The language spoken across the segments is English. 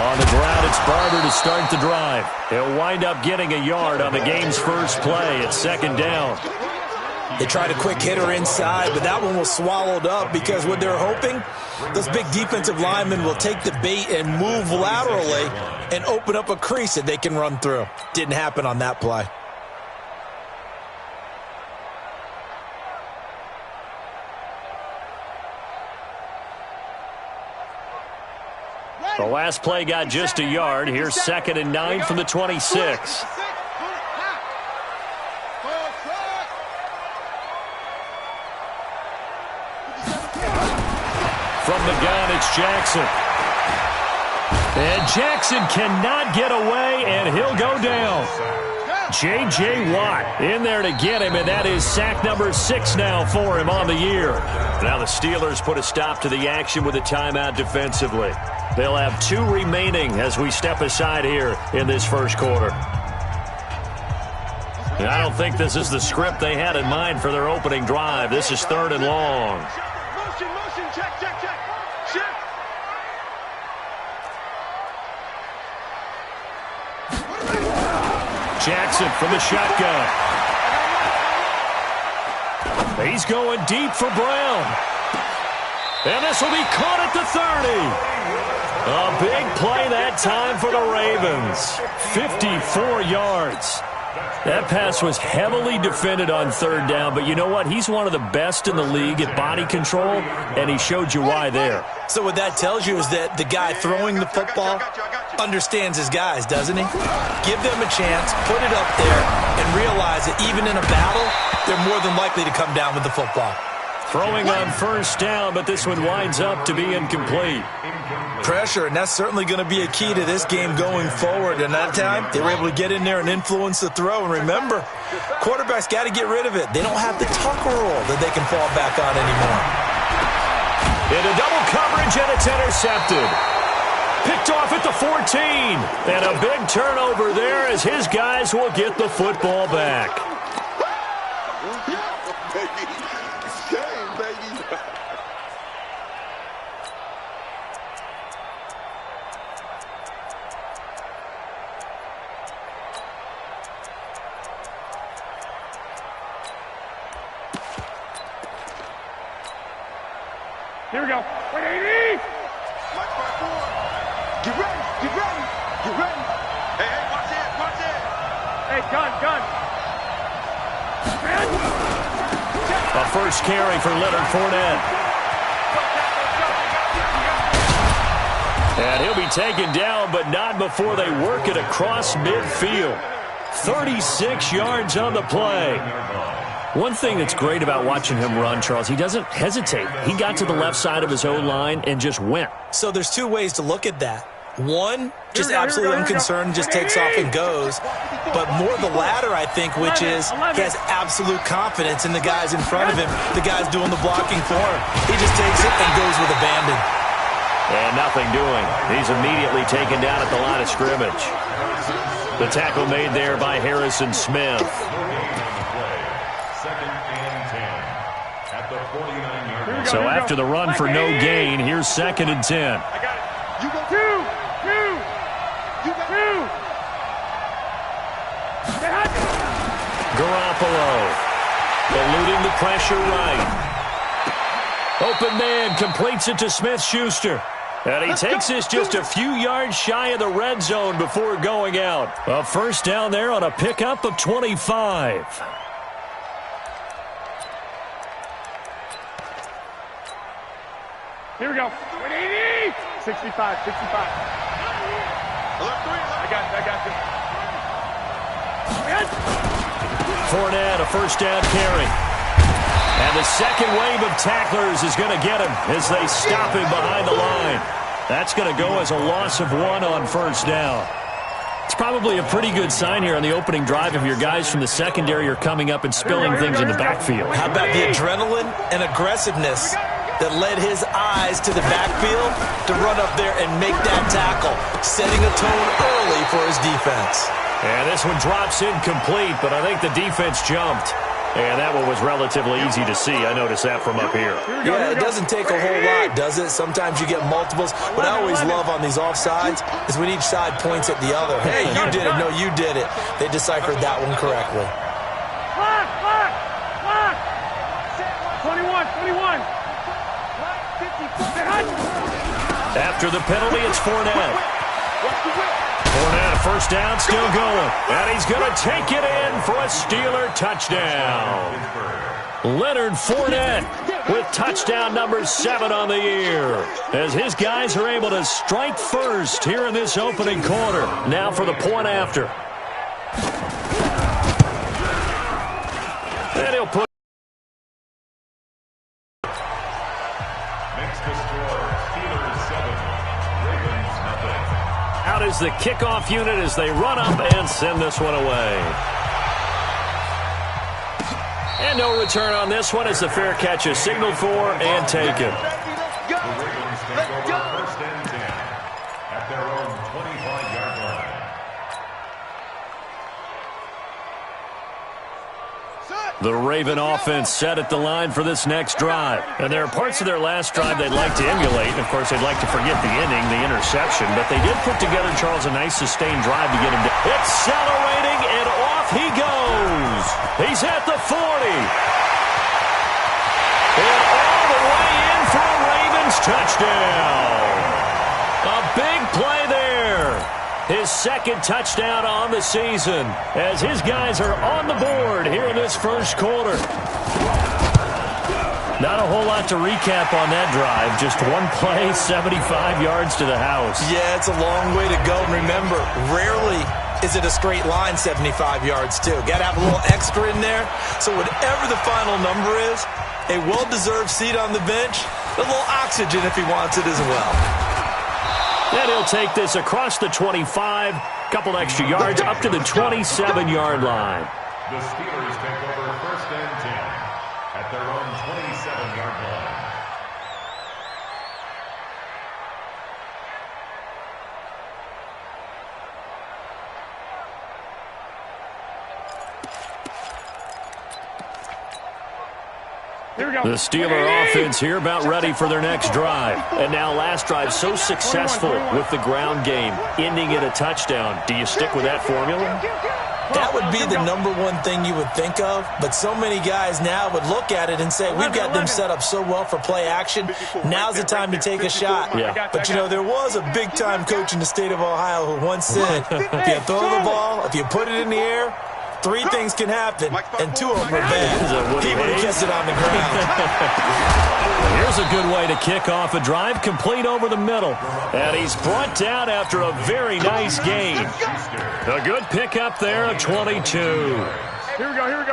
On the ground, it's Barber to start the drive. He'll wind up getting a yard on the game's first play. It's second down. They tried a quick hitter inside, but that one was swallowed up because what they're hoping, those big defensive linemen will take the bait and move laterally and open up a crease that they can run through. Didn't happen on that play. The last play got just a yard. Here's 2nd and 9 from the 26. From the gun, it's Jackson. And Jackson cannot get away, and he'll go down. J.J. Watt in there to get him, and that is sack number 6 now for him on the year. Now the Steelers put a stop to the action with a timeout defensively. They'll have 2 remaining as we step aside here in this first quarter. And I don't think this is the script they had in mind for their opening drive. This is 3rd and long. Motion, check. Jackson from the shotgun. He's going deep for Brown. And this will be caught at the 30. A big play that time for the Ravens. 54 yards. That pass was heavily defended on 3rd down, but you know what? He's one of the best in the league at body control, and he showed you why there. So what that tells you is that the guy throwing the football understands his guys, doesn't he? Give them a chance, put it up there, and realize that even in a battle, they're more than likely to come down with the football. Throwing on 1st down, but this one winds up to be incomplete. Pressure, and that's certainly going to be a key to this game going forward. And that time, they were able to get in there and influence the throw. And remember, quarterbacks got to get rid of it. They don't have the tucker roll that they can fall back on anymore. Into double coverage, and it's intercepted. Picked off at the 14. And a big turnover there as his guys will get the football back. Here we go. 180. Get ready. Hey, watch it. Hey, gun. A first carry for Leonard Fournette. And he'll be taken down, but not before they work it across midfield. 36 yards on the play. One thing that's great about watching him run, Charles, he doesn't hesitate. He got to the left side of his O-line and just went. So there's 2 ways to look at that. One, just absolutely unconcerned, just takes off and goes. But more the latter, I think, which is he has absolute confidence in the guys in front of him, the guys doing the blocking for him. He just takes it and goes with abandon. And nothing doing. He's immediately taken down at the line of scrimmage. The tackle made there by Harrison Smith. So after the run for no gain, here's 2nd and 10. I got it. You go 2. You got 2. Garoppolo eluding the pressure right. Open man completes it to Smith-Schuster. And he takes this just a few yards shy of the red zone before going out. A first down there on a pickup of 25. Here we go. 180. 65. I got you. Fournette, a first down carry. And the second wave of tacklers is going to get him as they stop him behind the line. That's going to go as a loss of 1 on first down. It's probably a pretty good sign here on the opening drive if your guys from the secondary are coming up and spilling things in the backfield. How about the adrenaline and aggressiveness that led his eyes to the backfield to run up there and make that tackle, setting a tone early for his defense. And this one drops incomplete, but I think the defense jumped. And that one was relatively easy to see. I noticed that from up here. Yeah, it doesn't take a whole lot, does it? Sometimes you get multiples. What I always love on these offsides is when each side points at the other. Hey, you did it. No, you did it. They deciphered that one correctly. 21. After the penalty, it's Fournette. Fournette, first down, still going. And he's going to take it in for a Steeler touchdown. Leonard Fournette with touchdown number 7 on the year, as his guys are able to strike first here in this opening quarter. Now for the point after. And he'll put out is the kickoff unit as they run up and send this one away. And no return on this one as the fair catch is signaled for and taken. The Raven offense set at the line for this next drive. And there are parts of their last drive they'd like to emulate. And, of course, they'd like to forget the inning, the interception. But they did put together, Charles, a nice sustained drive to get him down. Accelerating, and off he goes. He's at the 40. And all the way in for a Ravens touchdown. A big play there. His second touchdown on the season as his guys are on the board here in this first quarter. Not a whole lot to recap on that drive. Just one play, 75 yards to the house. Yeah, it's a long way to go. And remember, rarely is it a straight line 75 yards, too. Got to have a little extra in there. So whatever the final number is, a well-deserved seat on the bench, a little oxygen if he wants it as well. And he'll take this across the 25, couple extra yards, up to the 27-yard line. The Steelers take over 1st and 10 at their own 27-yard line. The Steeler offense here about ready for their next drive. And now last drive so successful with the ground game, ending in a touchdown. Do you stick with that formula? That would be the number one thing you would think of, but so many guys now would look at it and say, we've got them set up so well for play action, now's the time to take a shot. Yeah. But, you know, there was a big-time coach in the state of Ohio who once said, if you throw the ball, if you put it in the air, 3 things can happen, and 2 of them are bad. He would have kept it on the ground. Here's a good way to kick off a drive, complete over the middle. And he's brought down after a very nice gain. A good pickup there of 22. Here we go. 21.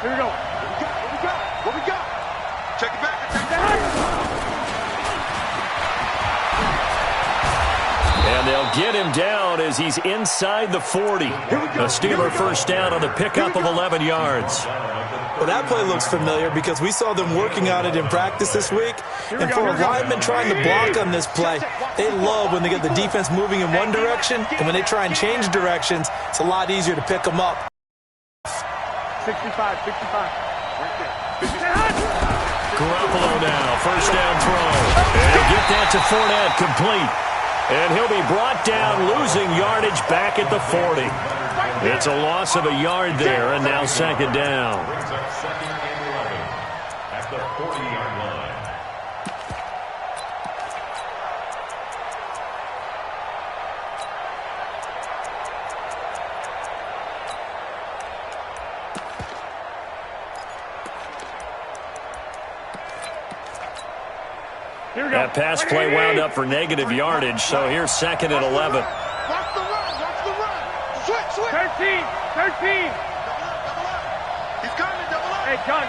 Here we go. What we got? Check it back. And they'll get him down as he's inside the 40. A Steeler first down on the pickup of 11 yards. Well, that play looks familiar because we saw them working on it in practice this week. And for a lineman trying to block on this play, they love when they get the defense moving in one direction, and when they try and change directions, it's a lot easier to pick them up. 65. Right there. Garoppolo now, first down throw. And he'll get that to Fournette, complete. And he'll be brought down, losing yardage back at the 40. It's a loss of a yard there, and now second down. Brings up 2nd and 11 at the 40-yard line. That pass play wound up for negative yardage, so here's 2nd and 11. Watch the run. Switch. 13. He's coming, double up. Hey, gun.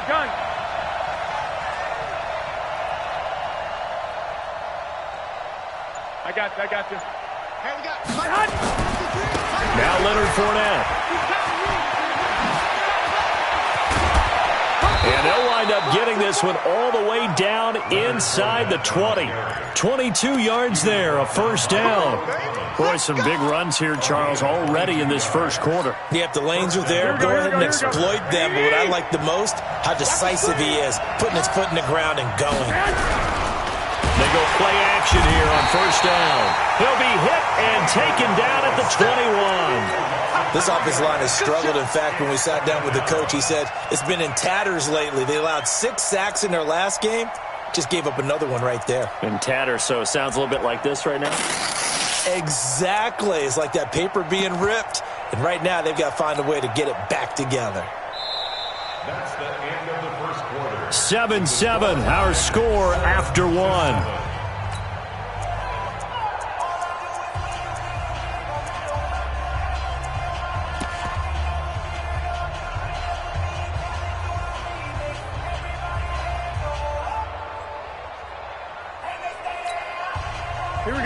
I got you. Hey, we got. Now Leonard Fournette. And they'll wind up up getting this one all the way down inside the 20. 22 yards there, a first down. Boy, some big runs here, Charles, already in this first quarter. Yep, the lanes are there. Go ahead and exploit them. But what I like the most, how decisive he is, putting his foot in the ground and going. They go play action here on first down. He'll be hit and taken down at the 21. This offensive line has struggled. In fact, when we sat down with the coach, he said it's been in tatters lately. They allowed 6 sacks in their last game. Just gave up another one right there. In tatters, so it sounds a little bit like this right now? Exactly. It's like that paper being ripped. And right now, they've got to find a way to get it back together. That's the end of the first quarter. 7-7, our score after 1.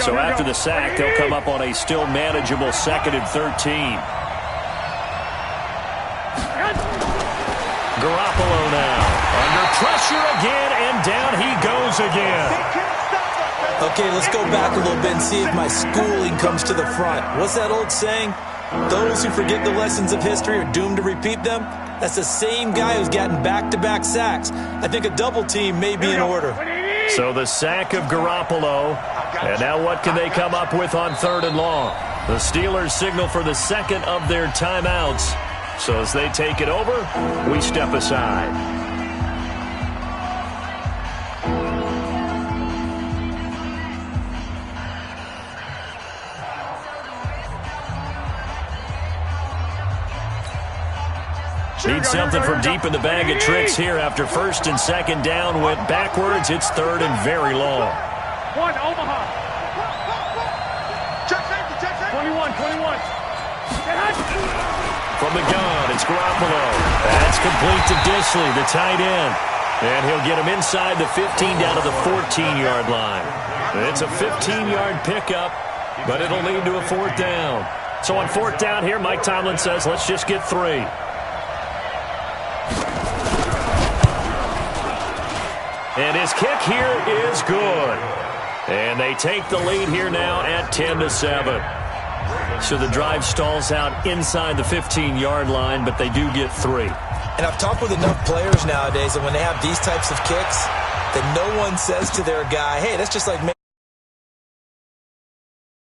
So after the sack, they'll come up on a still manageable 2nd and 13. Garoppolo now. Under pressure again, and down he goes again. Okay, let's go back a little bit and see if my schooling comes to the front. What's that old saying? Those who forget the lessons of history are doomed to repeat them. That's the same guy who's gotten back-to-back sacks. I think a double team may be in order. So the sack of Garoppolo. And now what can they come up with on 3rd and long? The Steelers signal for the second of their timeouts. So as they take it over, we step aside. Need something from deep in the bag of tricks here after 1st and 2nd down. Went backwards. It's 3rd and very long. 1, Omaha. Check safety. 21. From the gun, it's Garoppolo. That's complete to Disley, the tight end. And he'll get him inside the 15 down to the 14-yard line. It's a 15-yard pickup, but it'll lead to a 4th down. So on 4th down here, Mike Tomlin says, let's just get 3. And his kick here is good. And they take the lead here now at 10-7. So the drive stalls out inside the 15-yard line, but they do get 3. And I've talked with enough players nowadays that when they have these types of kicks, that no one says to their guy, hey, that's just like